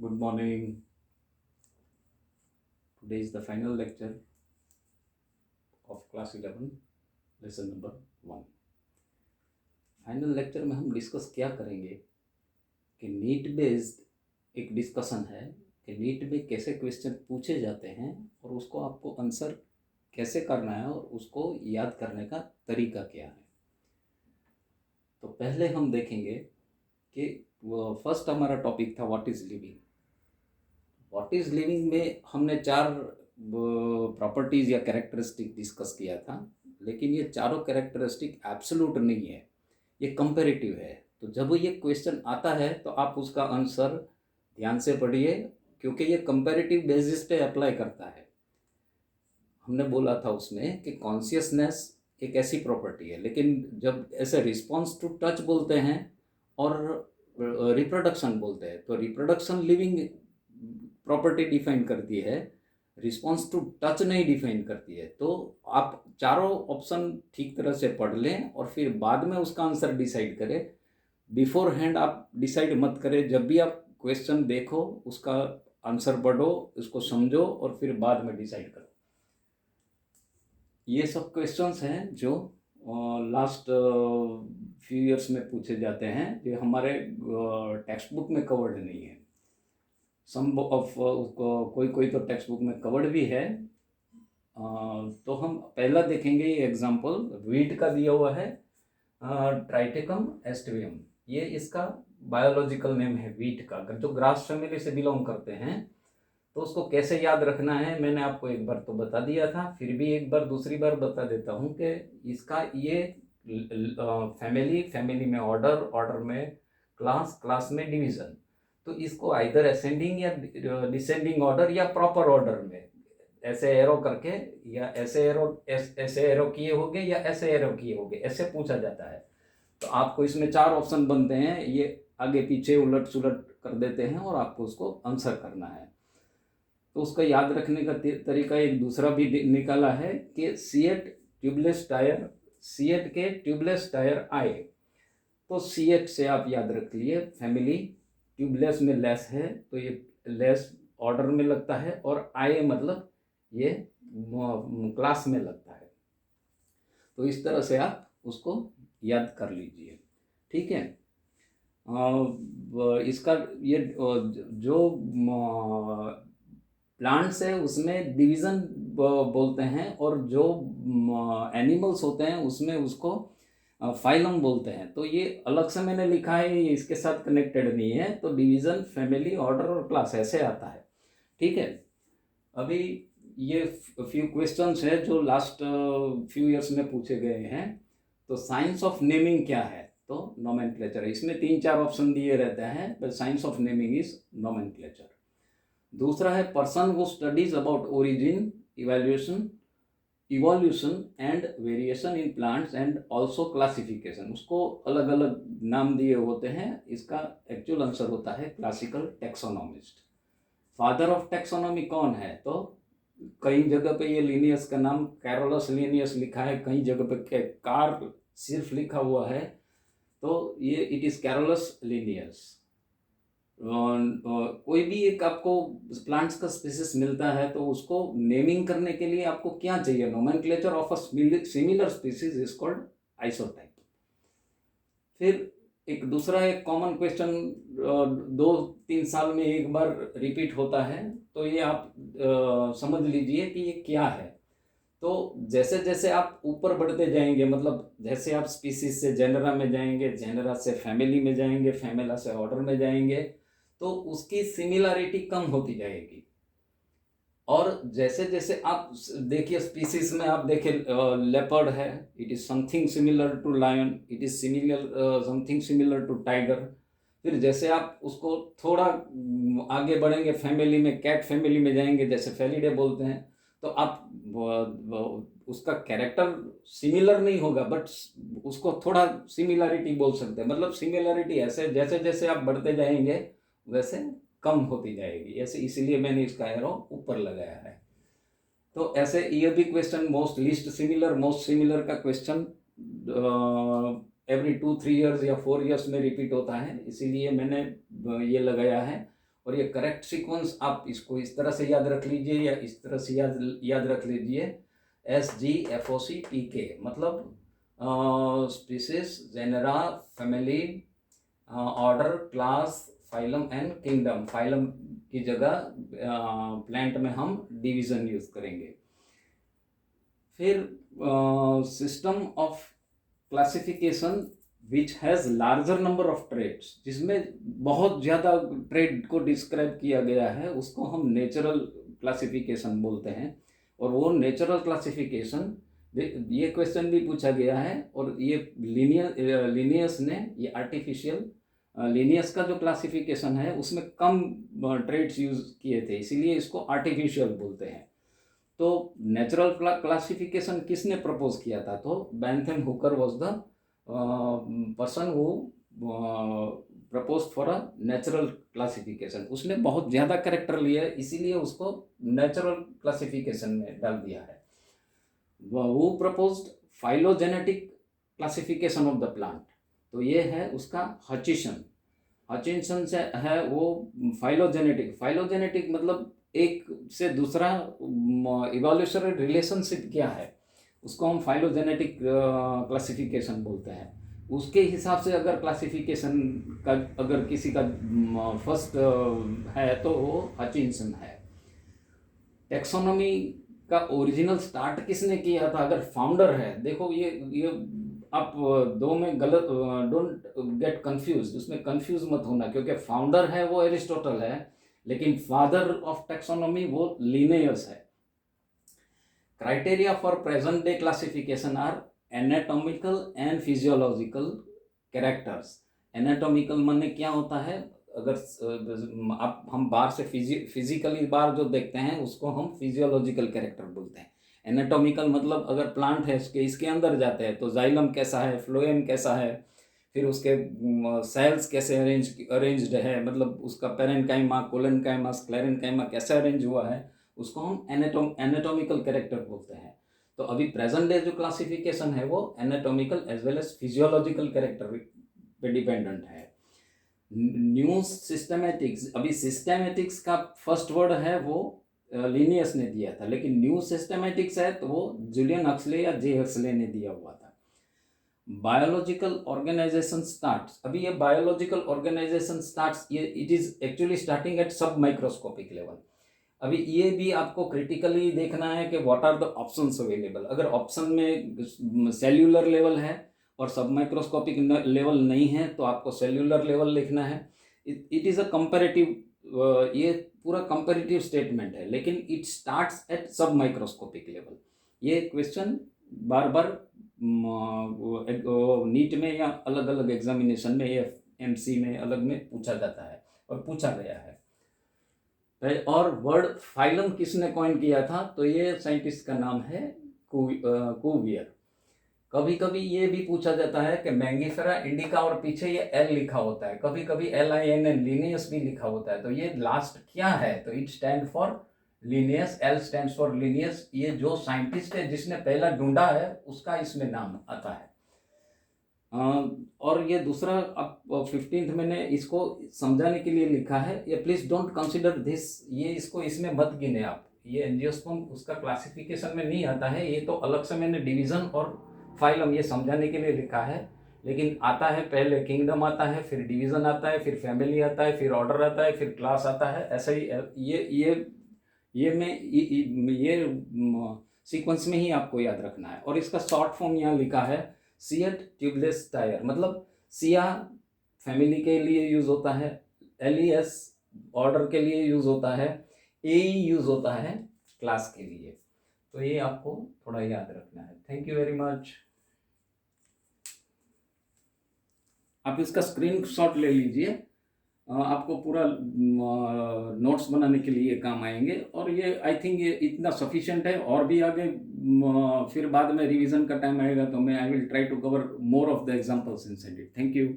Good morning. Today is the final lecture of class 11, lesson number 1. Final lecture में हम discuss क्या करेंगे कि नीट बेस्ड एक डिस्कशन है कि नीट में कैसे क्वेश्चन पूछे जाते हैं और उसको आपको आंसर कैसे करना है और उसको याद करने का तरीका क्या है। तो पहले हम देखेंगे कि फर्स्ट हमारा टॉपिक था what is living. What is living में हमने 4 प्रॉपर्टीज़ या कैरेक्टरिस्टिक डिस्कस किया था, लेकिन ये चारों कैरेक्टरिस्टिक एब्सोल्यूट नहीं है, ये कंपैरेटिव है। तो जब ये क्वेश्चन आता है तो आप उसका आंसर ध्यान से पढ़िए, क्योंकि ये कंपैरेटिव बेसिस पे अप्लाई करता है। हमने बोला था उसमें कि कॉन्शियसनेस एक ऐसी प्रॉपर्टी है, लेकिन जब ऐसे रिस्पॉन्स टू टच बोलते हैं और रिप्रोडक्शन बोलते हैं तो रिप्रोडक्शन लिविंग प्रॉपर्टी डिफाइन करती है, रिस्पॉन्स टू टच नहीं डिफाइन करती है। तो आप चारों ऑप्शन ठीक तरह से पढ़ लें और फिर बाद में उसका आंसर डिसाइड करें। बिफोर हैंड आप डिसाइड मत करें। जब भी आप क्वेश्चन देखो उसका आंसर पढ़ो, उसको समझो और फिर बाद में डिसाइड करो। ये सब क्वेश्चंस हैं जो लास्ट फ्यू इयर्स में पूछे जाते हैं, जो हमारे टेक्स्ट बुक में कवर्ड नहीं है। सम ऑफ कोई कोई तो टेक्स्ट बुक में कवर्ड भी है। तो हम पहला देखेंगे ये एग्जांपल वीट का दिया हुआ है, ट्राइटेकम एस्टिवियम। ये इसका बायोलॉजिकल नेम है वीट का। अगर जो ग्रास फैमिली से बिलोंग करते हैं तो उसको कैसे याद रखना है मैंने आपको एक बार तो बता दिया था, फिर भी एक बार दूसरी बार बता देता हूँ कि इसका ये फैमिली में ऑर्डर, ऑर्डर में क्लास, क्लास में डिवीज़न। तो इसको आइदर असेंडिंग या डिसेंडिंग ऑर्डर या प्रॉपर ऑर्डर में ऐसे एरो करके, या ऐसे एरो किए होंगे या ऐसे एरो किए होंगे, ऐसे पूछा जाता है। तो आपको इसमें 4 ऑप्शन बनते हैं, ये आगे पीछे उलट सुलट कर देते हैं और आपको उसको आंसर करना है। तो उसका याद रखने का तरीका एक दूसरा भी निकाला है कि सीएट ट्यूबलेस टायर, सीएट के ट्यूबलेस टायर आए। तो सीएट से आप याद रख लिए फैमिली, ट्यूबलेस में लेस है तो ये लेस ऑर्डर में लगता है, और आए मतलब ये क्लास में लगता है। तो इस तरह से आप उसको याद कर लीजिए, ठीक है। इसका ये जो प्लांट्स है उसमें डिवीज़न बोलते हैं, और जो एनिमल्स होते हैं उसमें उसको फाइलम बोलते हैं। तो ये अलग से मैंने लिखा है, ये इसके साथ कनेक्टेड नहीं है। तो डिवीज़न, फैमिली, ऑर्डर और क्लास ऐसे आता है, ठीक है। अभी ये फ्यू क्वेश्चंस है जो लास्ट फ्यू इयर्स में पूछे गए हैं। तो साइंस ऑफ नेमिंग क्या है? तो नोमेनक्लेचर। इसमें 3-4 ऑप्शन दिए रहते हैं, but science of naming is nomenclature. दूसरा है पर्सन वो studies about origin, evolution and variation in plants and also classification. उसको अलग अलग नाम दिए होते हैं। इसका एक्चुअल आंसर होता है classical taxonomist. Father of taxonomy कौन है? तो कई जगह पे ये लिनियस का नाम कैरोलस लिनियस लिखा है, कई जगह पे कार्ल सिर्फ लिखा हुआ है। तो ये इट इज कैरोलस लिनियस। कोई भी एक आपको प्लांट्स का स्पीसीज मिलता है तो उसको नेमिंग करने के लिए आपको क्या चाहिए? Nomenclature of a similar species is called isotype. फिर एक दूसरा एक कॉमन क्वेश्चन 2-3 साल में एक बार रिपीट होता है, तो ये आप समझ लीजिए कि ये क्या है। तो जैसे जैसे आप ऊपर बढ़ते जाएंगे, मतलब जैसे आप स्पीसीज से जेनरा में जाएंगे, जेनरा से फैमिली में जाएंगे, फैमिला से ऑर्डर में जाएंगे, तो उसकी सिमिलरिटी कम होती जाएगी। और जैसे जैसे आप देखिए स्पीसीज में आप देखिए लेपर्ड है, it is something similar to lion, it is something similar to tiger. फिर जैसे आप उसको थोड़ा आगे बढ़ेंगे, फैमिली में कैट फैमिली में जाएंगे, जैसे फेलिडे बोलते हैं, तो आप उसका कैरेक्टर सिमिलर नहीं होगा, बट उसको थोड़ा सिमिलरिटी बोल सकते हैं। मतलब सिमिलरिटी ऐसे जैसे जैसे आप बढ़ते जाएंगे वैसे कम होती जाएगी, ऐसे इसलिए मैंने इसका एरो ऊपर लगाया है। तो ऐसे ये भी क्वेश्चन मोस्ट सिमिलर का क्वेश्चन एवरी 2-3 ईयर्स या 4 ईयर्स में रिपीट होता है, इसीलिए मैंने ये लगाया है। और ये करेक्ट सीक्वेंस आप इसको इस तरह से याद रख लीजिए या इस तरह से याद रख लीजिए, SGFOCTK, मतलब species, genera, family, order, class, phylum and kingdom. Phylum की जगह प्लांट में हम डिवीजन यूज करेंगे। फिर system of classification which has larger number of trades, जिसमें बहुत ज़्यादा ट्रेड को डिस्क्राइब किया गया है, उसको हम नेचुरल क्लासिफिकेशन बोलते हैं। और वो नेचुरल क्लासिफिकेशन, ये क्वेश्चन भी पूछा गया है, और ये लिनियस ने ये आर्टिफिशियल लिनियस का जो क्लासिफिकेशन है उसमें कम ट्रेड्स यूज किए थे, इसीलिए इसको आर्टिफिशियल बोलते हैं। तो नेचुरल क्लासिफिकेशन किसने प्रपोज किया था? तो Bentham Hooker was the person who propose for a natural classification. उसने बहुत ज़्यादा कैरेक्टर लिया है, इसीलिए उसको नेचुरल क्लासिफिकेशन में डाल दिया है। वो proposed phylogenetic classification of the plant, तो ये है उसका हचिंसन से है वो फाइलोजेनेटिक मतलब एक से दूसरा इवोल्यूशनरी रिलेशनशिप क्या है, उसको हम फाइलोजेनेटिक क्लासिफिकेशन बोलते हैं। उसके हिसाब से अगर क्लासिफिकेशन का अगर किसी का फर्स्ट है तो वो हचिंसन है। टेक्सोनॉमी का ओरिजिनल स्टार्ट किसने किया था? अगर फाउंडर है, देखो ये आप दो में गलत, डोंट गेट कंफ्यूज, उसमें कंफ्यूज मत होना, क्योंकि फाउंडर है वो एरिस्टोटल है, लेकिन फादर ऑफ टेक्सोनॉमी वो लिनेयस है। Criteria for present day classification are anatomical and physiological characters. Anatomical माने क्या होता है? अगर आप हम बाहर से फिजिकली बाहर जो देखते हैं उसको हम फिजियोलॉजिकल कैरेक्टर बोलते हैं। एनाटॉमिकल मतलब अगर प्लांट है इसके अंदर जाते हैं तो जाइलम कैसा है, फ्लोएम कैसा है, फिर उसके सेल्स कैसे अरेंज्ड है, मतलब उसका पेरेन्काइमा, कोलेनकाइमा, स्क्लेरेन्काइमा कैसे अरेंज हुआ है, उसको हम एनाटॉमिकल कैरेक्टर बोलते हैं। तो अभी प्रेजेंट डे जो क्लासिफिकेशन है वो anatomical as well as physiological character पे डिपेंडेंट है। न्यू सिस्टमैटिक्स, अभी सिस्टमैटिक्स का फर्स्ट वर्ड है वो लिनियस ने दिया था, लेकिन न्यू सिस्टमैटिक्स है तो वो जुलियन हक्सले या जे हक्सले ने दिया हुआ था। बायोलॉजिकल ऑर्गेनाइजेशन स्टार्ट्स, अभी ये बायोलॉजिकल ऑर्गेनाइजेशन स्टार्ट्स, ये it is actually starting at submicroscopic level. अभी ये भी आपको क्रिटिकली देखना है कि what are the options available. अगर ऑप्शन में सेल्यूलर लेवल है और सब माइक्रोस्कोपिक लेवल नहीं है तो आपको सेल्यूलर लेवल लिखना है। इट इज़ अ कंपैरेटिव, ये पूरा कंपैरेटिव स्टेटमेंट है, लेकिन it starts at submicroscopic level. ये क्वेश्चन बार बार नीट में या अलग अलग एग्जामिनेशन में, एमसी में अलग में पूछा जाता है और पूछा गया है। और वर्ड फाइलम किसने कॉइन किया था? तो ये साइंटिस्ट का नाम है कुवियर। कभी कभी ये भी पूछा जाता है कि मैंगीफेरा इंडिका और पीछे ये एल लिखा होता है, कभी कभी LINN लिनियस भी लिखा होता है, तो ये लास्ट क्या है? तो it stand for Linnaeus, L stands for Linnaeus. ये जो साइंटिस्ट है जिसने पहला ढूंढा है उसका इसमें नाम आता है। और ये दूसरा अब 15th मैंने इसको समझाने के लिए लिखा है, ये प्लीज डोंट कंसिडर दिस, ये इसको इसमें मत गिने आप, ये एंजियोस्पर्म उसका क्लासिफिकेशन में नहीं आता है, ये तो अलग से मैंने डिवीजन और फाइलम ये समझाने के लिए लिखा है। लेकिन आता है पहले किंगडम आता है, फिर डिवीजन आता है, फिर फैमिली आता है, फिर ऑर्डर आता है, फिर क्लास आता है, ऐसा ही ये सीक्वेंस में ही आपको याद रखना है। और इसका शॉर्ट फॉर्म यहाँ लिखा है सिएट ट्यूबलेस टायर, मतलब सिया फैमिली के लिए यूज होता है, LES ऑर्डर के लिए यूज होता है, AE यूज होता है क्लास के लिए। तो ये आपको थोड़ा याद रखना है। Thank you very much. आप इसका स्क्रीनशॉट ले लीजिए, आपको पूरा नोट्स बनाने के लिए काम आएंगे। और ये आई थिंक ये इतना सफिशिएंट है, और भी आगे फिर बाद में रिवीजन का टाइम आएगा तो मैं I will try to cover more of the examples inside it. Thank you.